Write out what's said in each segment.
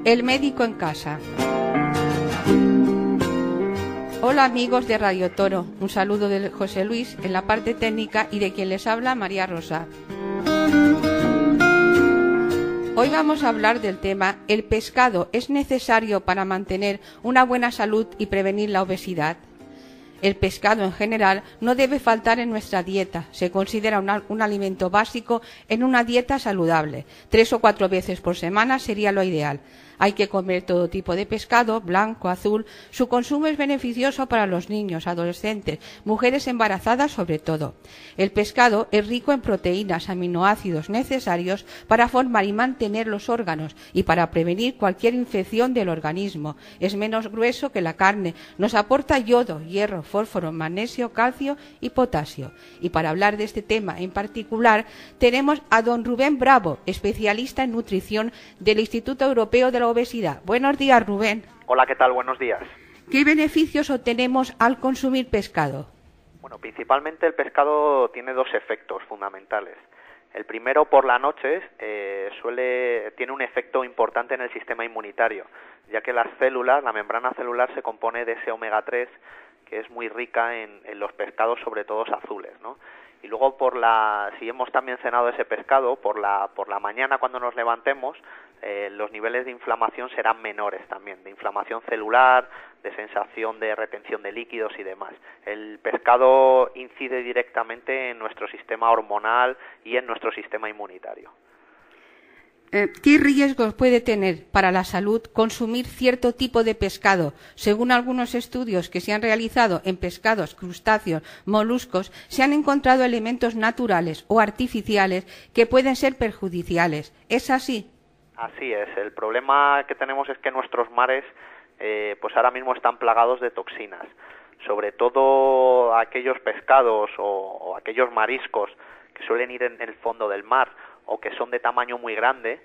El médico en casa. Hola amigos de Radio Toro, un saludo de José Luis en la parte técnica y de quien les habla María Rosa. Hoy vamos a hablar del tema ¿el pescado es necesario para mantener una buena salud y prevenir la obesidad? El pescado en general no debe faltar en nuestra dieta. Se considera un alimento básico en una dieta saludable. 3 o 4 veces por semana sería lo ideal. Hay que comer todo tipo de pescado, blanco, azul. Su consumo es beneficioso para los niños, adolescentes, mujeres embarazadas sobre todo. El pescado es rico en proteínas, aminoácidos necesarios para formar y mantener los órganos y para prevenir cualquier infección del organismo. Es menos grueso que la carne. Nos aporta yodo, hierro, fósforo, magnesio, calcio y potasio. Y para hablar de este tema en particular, tenemos a don Rubén Bravo, especialista en nutrición del Instituto Europeo de la Obesidad. Buenos días, Rubén. Hola, ¿qué tal? Buenos días. ¿Qué beneficios obtenemos al consumir pescado? Bueno, principalmente el pescado tiene 2 efectos fundamentales. El primero, por la noche, tiene un efecto importante en el sistema inmunitario, ya que las células, la membrana celular se compone de ese omega 3, que es muy rica en los pescados, sobre todo azules, ¿no? Y luego si hemos también cenado ese pescado, por la mañana cuando nos levantemos, los niveles de inflamación serán menores también, de inflamación celular, de sensación de retención de líquidos y demás. El pescado incide directamente en nuestro sistema hormonal y en nuestro sistema inmunitario. ¿Qué riesgos puede tener para la salud consumir cierto tipo de pescado? Según algunos estudios que se han realizado en pescados, crustáceos, moluscos, se han encontrado elementos naturales o artificiales que pueden ser perjudiciales. ¿Es así? Así es. El problema que tenemos es que nuestros mares pues ahora mismo están plagados de toxinas. Sobre todo aquellos pescados o aquellos mariscos que suelen ir en el fondo del mar o que son de tamaño muy grande,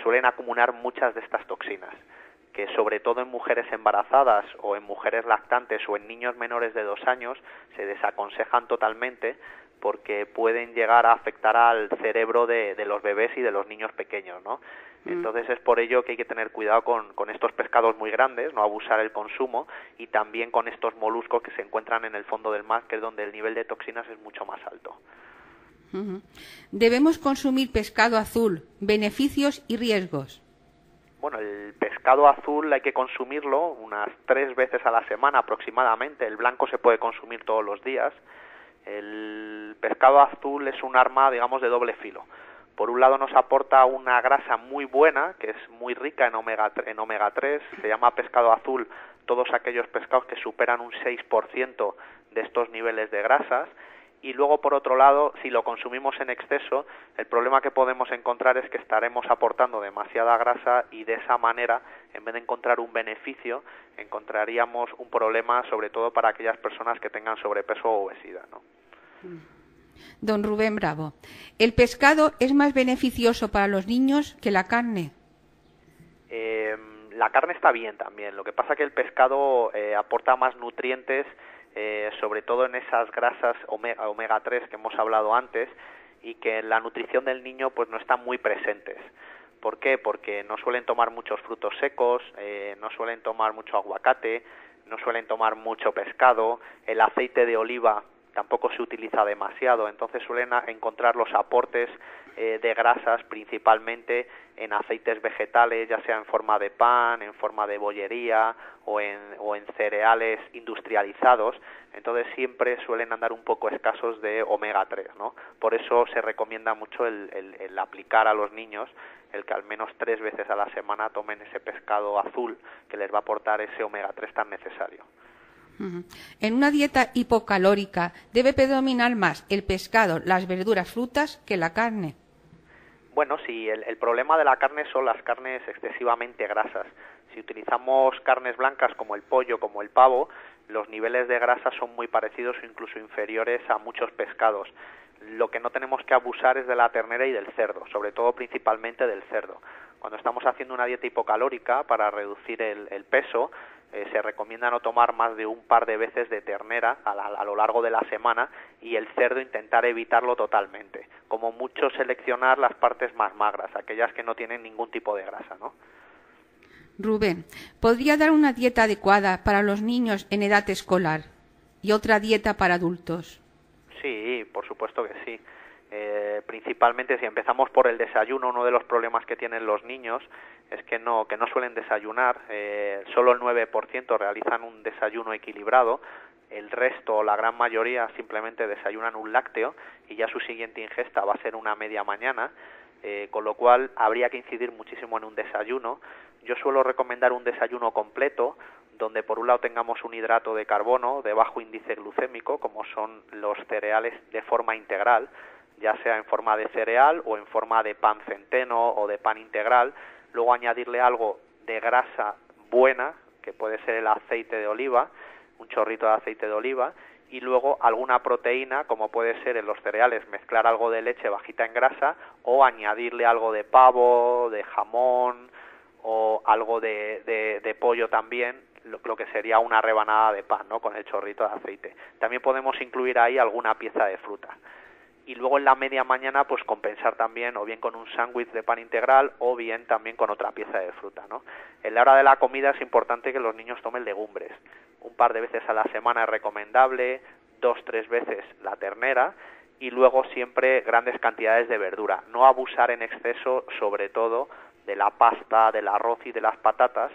suelen acumular muchas de estas toxinas, que sobre todo en mujeres embarazadas o en mujeres lactantes o en niños menores de 2 años se desaconsejan totalmente porque pueden llegar a afectar al cerebro de los bebés y de los niños pequeños, ¿no? Entonces es por ello que hay que tener cuidado con estos pescados muy grandes, no abusar el consumo, y también con estos moluscos que se encuentran en el fondo del mar, que es donde el nivel de toxinas es mucho más alto. Debemos consumir pescado azul, beneficios y riesgos. Bueno, el pescado azul hay que consumirlo unas 3 veces a la semana aproximadamente. El blanco se puede consumir todos los días. El pescado azul es un arma, digamos, de doble filo. Por un lado nos aporta una grasa muy buena, que es muy rica en omega 3, se llama pescado azul todos aquellos pescados que superan un 6% de estos niveles de grasas. Y luego, por otro lado, si lo consumimos en exceso, el problema que podemos encontrar es que estaremos aportando demasiada grasa y de esa manera, en vez de encontrar un beneficio, encontraríamos un problema, sobre todo para aquellas personas que tengan sobrepeso o obesidad, ¿no? Don Rubén Bravo, ¿el pescado es más beneficioso para los niños que la carne? La carne está bien también. Lo que pasa es que el pescado aporta más nutrientes, sobre todo en esas grasas omega 3 que hemos hablado antes, y que en la nutrición del niño pues no están muy presentes. ¿Por qué? Porque no suelen tomar muchos frutos secos, no suelen tomar mucho aguacate, no suelen tomar mucho pescado, el aceite de oliva tampoco se utiliza demasiado, entonces suelen encontrar los aportes de grasas principalmente en aceites vegetales, ya sea en forma de pan, en forma de bollería o en cereales industrializados. Entonces siempre suelen andar un poco escasos de omega 3, ¿no? Por eso se recomienda mucho el aplicar a los niños el que al menos 3 veces a la semana tomen ese pescado azul que les va a aportar ese omega 3 tan necesario. En una dieta hipocalórica debe predominar más el pescado, las verduras, frutas que la carne. Bueno, sí, el problema de la carne son las carnes excesivamente grasas. Si utilizamos carnes blancas como el pollo, como el pavo, los niveles de grasa son muy parecidos o incluso inferiores a muchos pescados. Lo que no tenemos que abusar es de la ternera y del cerdo, sobre todo principalmente del cerdo. Cuando estamos haciendo una dieta hipocalórica para reducir el peso, se recomienda no tomar más de un par de veces de ternera a lo largo de la semana, y el cerdo intentar evitarlo totalmente. Como mucho seleccionar las partes más magras, aquellas que no tienen ningún tipo de grasa, ¿no? Rubén, ¿podría dar una dieta adecuada para los niños en edad escolar y otra dieta para adultos? Sí, por supuesto que sí. Principalmente si empezamos por el desayuno, uno de los problemas que tienen los niños es que no suelen desayunar. Solo el 9% realizan un desayuno equilibrado. El resto, la gran mayoría, simplemente desayunan un lácteo y ya su siguiente ingesta va a ser una media mañana, con lo cual habría que incidir muchísimo en un desayuno. Yo suelo recomendar un desayuno completo, donde por un lado tengamos un hidrato de carbono de bajo índice glucémico, como son los cereales de forma integral, ya sea en forma de cereal o en forma de pan centeno o de pan integral. Luego añadirle algo de grasa buena, que puede ser el aceite de oliva, un chorrito de aceite de oliva, y luego alguna proteína, como puede ser en los cereales, mezclar algo de leche bajita en grasa o añadirle algo de pavo, de jamón o algo de pollo también, lo que sería una rebanada de pan, ¿no?, con el chorrito de aceite. También podemos incluir ahí alguna pieza de fruta. Y luego en la media mañana pues compensar también o bien con un sándwich de pan integral o bien también con otra pieza de fruta, ¿no? En la hora de la comida es importante que los niños tomen legumbres. Un par de veces a la semana es recomendable, 2-3 veces la ternera y luego siempre grandes cantidades de verdura. No abusar en exceso, sobre todo, de la pasta, del arroz y de las patatas,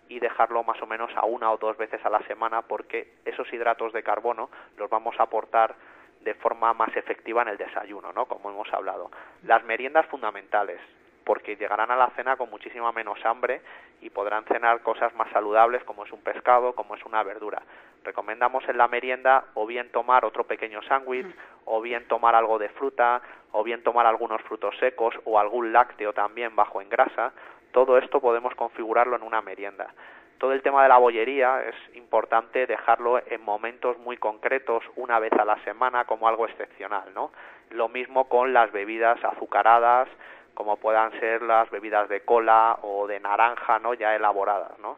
y dejarlo más o menos a 1 o 2 veces a la semana, porque esos hidratos de carbono los vamos a aportar de forma más efectiva en el desayuno, ¿no?, como hemos hablado. Las meriendas fundamentales, porque llegarán a la cena con muchísima menos hambre y podrán cenar cosas más saludables, como es un pescado, como es una verdura. Recomendamos en la merienda o bien tomar otro pequeño sándwich, o bien tomar algo de fruta, o bien tomar algunos frutos secos o algún lácteo también bajo en grasa. Todo esto podemos configurarlo en una merienda. Todo el tema de la bollería es importante dejarlo en momentos muy concretos, una vez a la semana, como algo excepcional, ¿no? Lo mismo con las bebidas azucaradas, como puedan ser las bebidas de cola o de naranja, ¿no?, ya elaboradas, ¿no?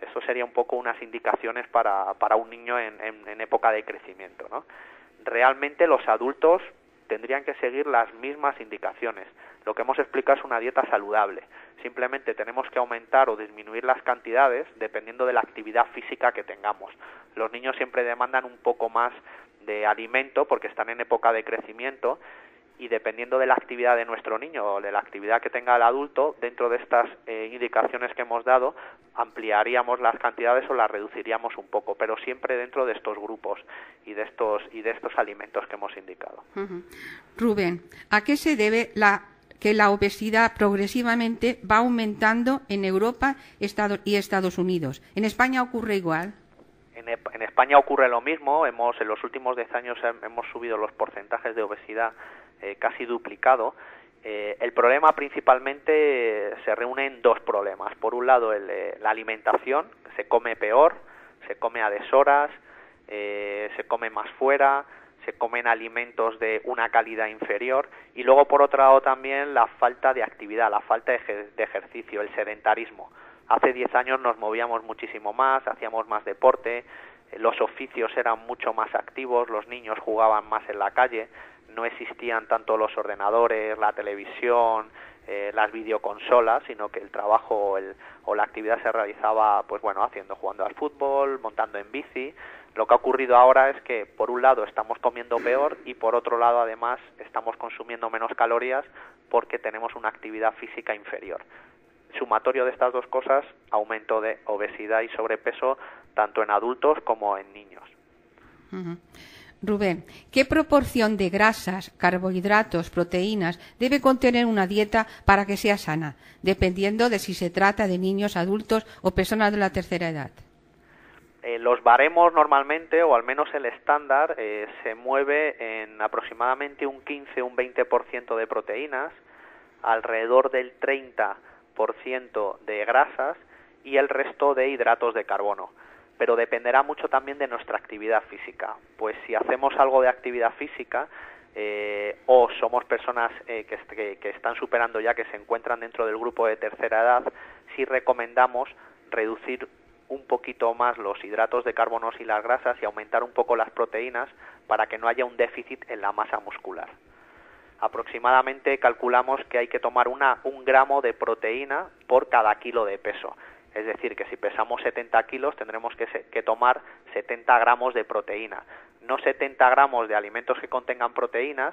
Eso sería un poco unas indicaciones para un niño en época de crecimiento, ¿no? Realmente los adultos tendrían que seguir las mismas indicaciones. Lo que hemos explicado es una dieta saludable. Simplemente tenemos que aumentar o disminuir las cantidades dependiendo de la actividad física que tengamos. Los niños siempre demandan un poco más de alimento porque están en época de crecimiento, y dependiendo de la actividad de nuestro niño o de la actividad que tenga el adulto, dentro de estas indicaciones que hemos dado, ampliaríamos las cantidades o las reduciríamos un poco, pero siempre dentro de estos grupos y de estos alimentos que hemos indicado. Rubén, ¿a qué se debe que la obesidad progresivamente va aumentando en Europa y Estados Unidos? ¿En España ocurre igual? En España ocurre lo mismo. En los últimos 10 años hemos subido los porcentajes de obesidad casi duplicado. El problema principalmente se reúne en dos problemas. Por un lado, la alimentación, se come peor, se come a deshoras, se come más fuera, se comen alimentos de una calidad inferior, y luego por otro lado también la falta de actividad, la falta de ejercicio, el sedentarismo. Hace 10 años nos movíamos muchísimo más, hacíamos más deporte, los oficios eran mucho más activos, los niños jugaban más en la calle, no existían tanto los ordenadores, la televisión, las videoconsolas, sino que el trabajo o la actividad se realizaba, pues bueno, jugando al fútbol, montando en bici. Lo que ha ocurrido ahora es que por un lado estamos comiendo peor y por otro lado además estamos consumiendo menos calorías porque tenemos una actividad física inferior. Sumatorio de estas dos cosas, aumento de obesidad y sobrepeso tanto en adultos como en niños. Rubén, ¿qué proporción de grasas, carbohidratos, proteínas debe contener una dieta para que sea sana, dependiendo de si se trata de niños, adultos o personas de la tercera edad? Los baremos normalmente, o al menos el estándar, se mueve en aproximadamente un 15 o un 20% de proteínas, alrededor del 30% de grasas y el resto de hidratos de carbono. Pero dependerá mucho también de nuestra actividad física. Pues si hacemos algo de actividad física o somos personas que están superando ya, que se encuentran dentro del grupo de tercera edad, sí recomendamos reducir un poquito más los hidratos de carbono y las grasas y aumentar un poco las proteínas para que no haya un déficit en la masa muscular. Aproximadamente calculamos que hay que tomar un gramo de proteína por cada kilo de peso. Es decir, que si pesamos 70 kilos tendremos que tomar 70 gramos de proteína. No 70 gramos de alimentos que contengan proteínas,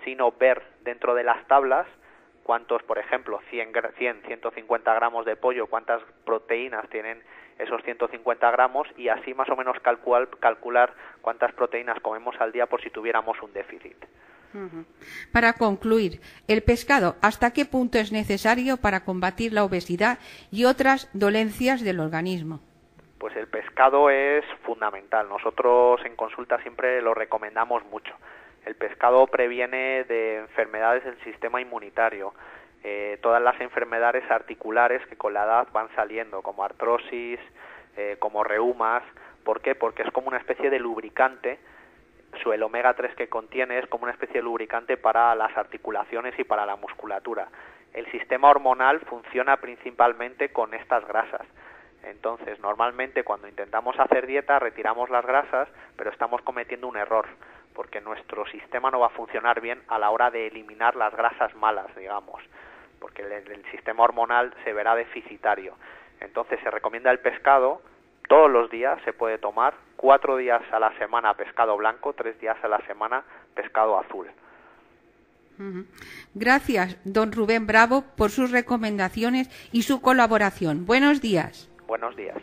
sino ver dentro de las tablas cuántos, por ejemplo, 150 gramos de pollo, cuántas proteínas tienen esos 150 gramos y así más o menos calcular cuántas proteínas comemos al día por si tuviéramos un déficit. Para concluir, ¿el pescado hasta qué punto es necesario para combatir la obesidad y otras dolencias del organismo? Pues el pescado es fundamental. Nosotros en consulta siempre lo recomendamos mucho. El pescado previene de enfermedades del sistema inmunitario, todas las enfermedades articulares que con la edad van saliendo, como artrosis, como reumas. ¿Por qué? Porque es como una especie de lubricante. El omega 3 que contiene es como una especie de lubricante para las articulaciones y para la musculatura. El sistema hormonal funciona principalmente con estas grasas. Entonces, normalmente cuando intentamos hacer dieta retiramos las grasas, pero estamos cometiendo un error, porque nuestro sistema no va a funcionar bien a la hora de eliminar las grasas malas, digamos, porque el sistema hormonal se verá deficitario. Entonces, se recomienda el pescado todos los días, se puede tomar 4 días a la semana pescado blanco, 3 días a la semana pescado azul. Gracias, don Rubén Bravo, por sus recomendaciones y su colaboración. Buenos días. Buenos días.